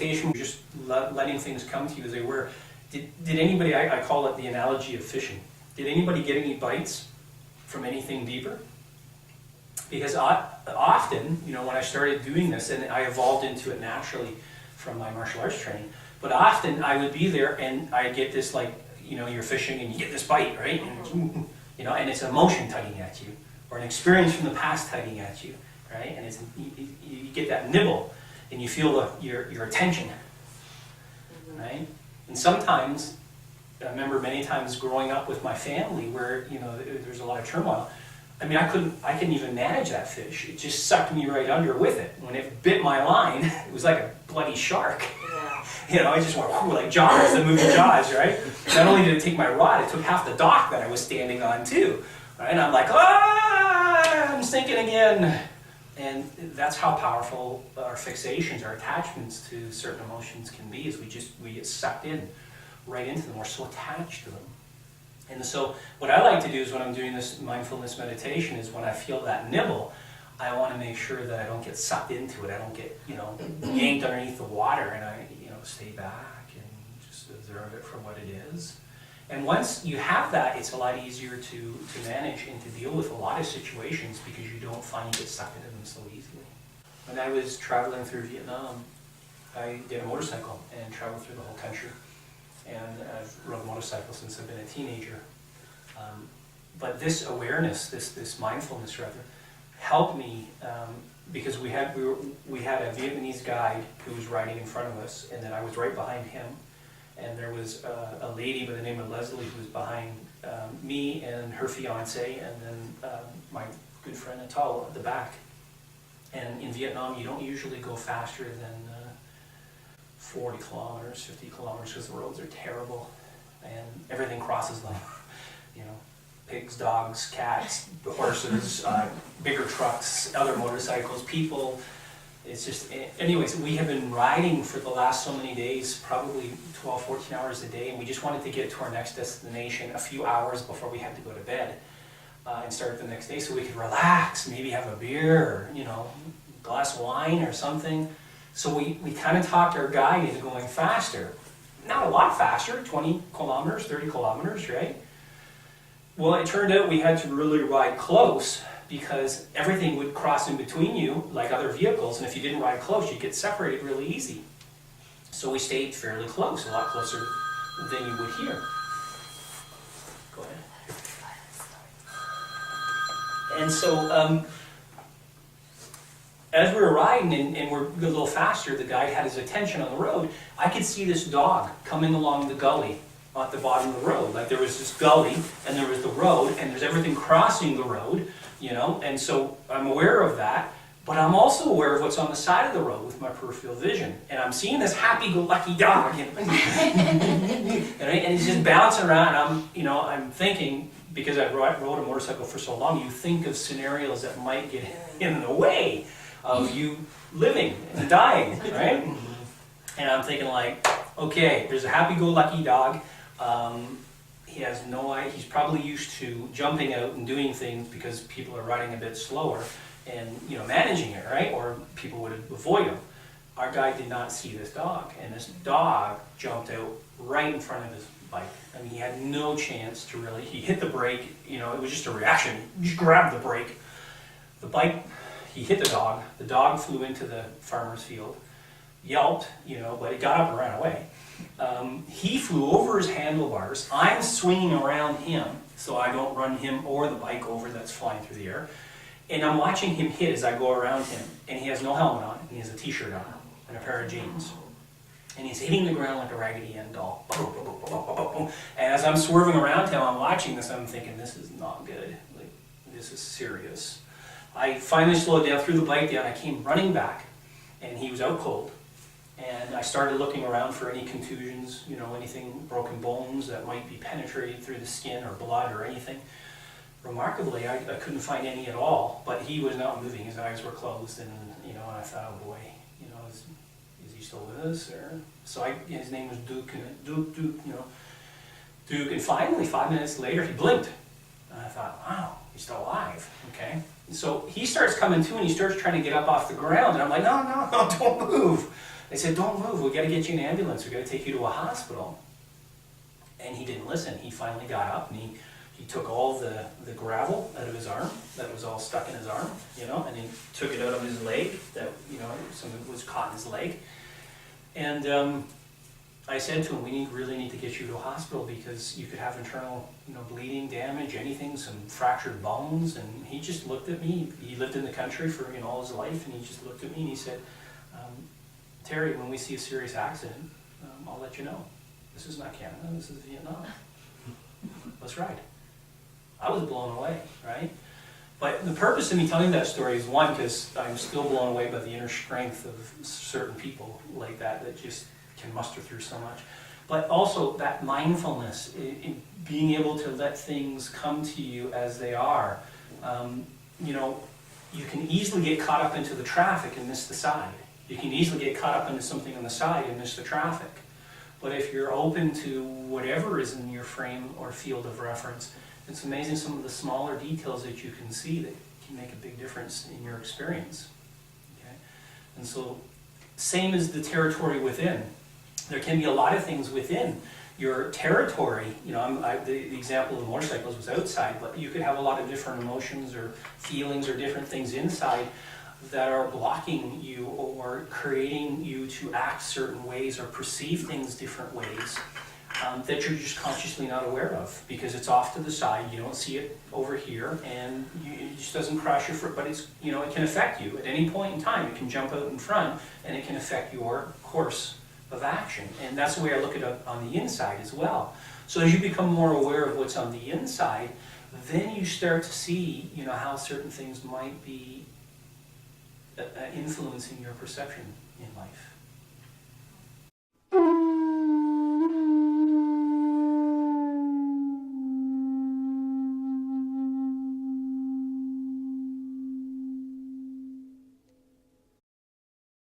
meditation, just letting things come to you as they were. Did anybody, I call it the analogy of fishing. Did anybody get any bites from anything deeper? Because often, when I started doing this, and I evolved into it naturally from my martial arts training, but often I would be there and I get this you're fishing and you get this bite, right? And, and it's emotion tugging at you, or an experience from the past tugging at you, right? And you get that nibble and you feel your attention, right? And sometimes, I remember many times growing up with my family where, there's a lot of turmoil. I mean, I couldn't even manage that fish. It just sucked me right under with it. When it bit my line, it was like a bloody shark. Yeah. I just went like Jaws, the movie Jaws, right? Not only did it take my rod, it took half the dock that I was standing on too. Right? And I'm like, I'm sinking again. And that's how powerful our fixations, our attachments to certain emotions can be, is we get sucked in right into them. We're so attached to them. And so what I like to do is when I'm doing this mindfulness meditation is when I feel that nibble, I want to make sure that I don't get sucked into it. I don't get, yanked underneath the water, and I, stay back and just observe it for what it is. And once you have that, it's a lot easier to manage and to deal with a lot of situations because you don't find you get sucked into them so easily. When I was traveling through Vietnam, I did a motorcycle and traveled through the whole country. And I've rode a motorcycle since I've been a teenager. But this awareness, this mindfulness rather, helped me because we had a Vietnamese guide who was riding in front of us, and then I was right behind him. And there was a lady by the name of Leslie who was behind me and her fiance, and then my good friend Natal at the back. And in Vietnam, you don't usually go faster than 40 kilometers, 50 kilometers, because the roads are terrible and everything crosses them. Pigs, dogs, cats, horses, bigger trucks, other motorcycles, people. It's just, anyways, we have been riding for the last so many days, probably 12, 14 hours a day, and we just wanted to get to our next destination a few hours before we had to go to bed and start the next day so we could relax, maybe have a beer or, a glass of wine or something. So we kind of talked our guide into going faster. Not a lot faster, 20 kilometers, 30 kilometers, right? Well, it turned out we had to really ride close because everything would cross in between you like other vehicles, and if you didn't ride close, you'd get separated really easy. So we stayed fairly close, a lot closer than you would here. Go ahead. And so, as we were riding and we're a little faster, the guide had his attention on the road. I could see this dog coming along the gully at the bottom of the road. Like there was this gully and there was the road and there's everything crossing the road, and so I'm aware of that, but I'm also aware of what's on the side of the road with my peripheral vision. And I'm seeing this happy-go-lucky dog, and he's just bouncing around. And I'm thinking, because I rode a motorcycle for so long, you think of scenarios that might get in the way of you living and dying, right? And I'm thinking okay, there's a happy-go-lucky dog. He has he's probably used to jumping out and doing things because people are riding a bit slower and, managing it, right? Or people would avoid him. Our guy did not see this dog, and this dog jumped out right in front of his bike. I mean, he had no chance to really, he hit the brake, it was just a reaction. He just grabbed the brake. The bike, he hit the dog flew into the farmer's field, yelped, but he got up and ran away. He flew over his handlebars. I'm swinging around him so I don't run him or the bike over that's flying through the air. And I'm watching him hit as I go around him. And he has no helmet on. And he has a t-shirt on and a pair of jeans. And he's hitting the ground like a Raggedy Ann doll. Boom, boom, boom, boom, boom, boom. And as I'm swerving around him, I'm watching this. I'm thinking, this is not good. This is serious. I finally slowed down, threw the bike down. I came running back. And he was out cold. And I started looking around for any contusions, anything, broken bones that might be penetrated through the skin or blood or anything. Remarkably, I couldn't find any at all, but he was not moving. His eyes were closed, and I thought, oh boy, is he still with us? Or so his name was Duke, Duke, and finally, 5 minutes later, he blinked. And I thought, wow, he's still alive, okay? So he starts coming to, and he starts trying to get up off the ground, and I'm like, no, don't move. They said, don't move, we gotta get you an ambulance, we gotta take you to a hospital. And he didn't listen. He finally got up and he took all the gravel out of his arm that was all stuck in his arm, you know, and he took it out of his leg that, you know, some of it was caught in his leg. And I said to him, we really need to get you to a hospital because you could have internal, you know, bleeding, damage, anything, some fractured bones. And he just looked at me. He lived in the country for, you know, all his life, and he just looked at me and he said, Terry, when we see a serious accident, I'll let you know. This is not Canada, this is Vietnam. Let's ride. I was blown away, right? But the purpose of me telling that story is, one, because I'm still blown away by the inner strength of certain people like that just can muster through so much. But also that mindfulness, in being able to let things come to you as they are. You know, you can easily get caught up into the traffic and miss the side. You can easily get caught up into something on the side and miss the traffic. But if you're open to whatever is in your frame or field of reference, it's amazing some of the smaller details that you can see that can make a big difference in your experience. Okay? And so, same as the territory within. There can be a lot of things within your territory. You know, the example of the motorcycles was outside, but you could have a lot of different emotions or feelings or different things inside that are blocking you or creating you to act certain ways or perceive things different ways that you're just consciously not aware of because it's off to the side. You don't see it over here, and it just doesn't cross your foot. But it's, you know, it can affect you at any point in time. It can jump out in front, and it can affect your course of action. And that's the way I look at it on the inside as well. So as you become more aware of what's on the inside, then you start to see, you know, how certain things might be influencing your perception in life.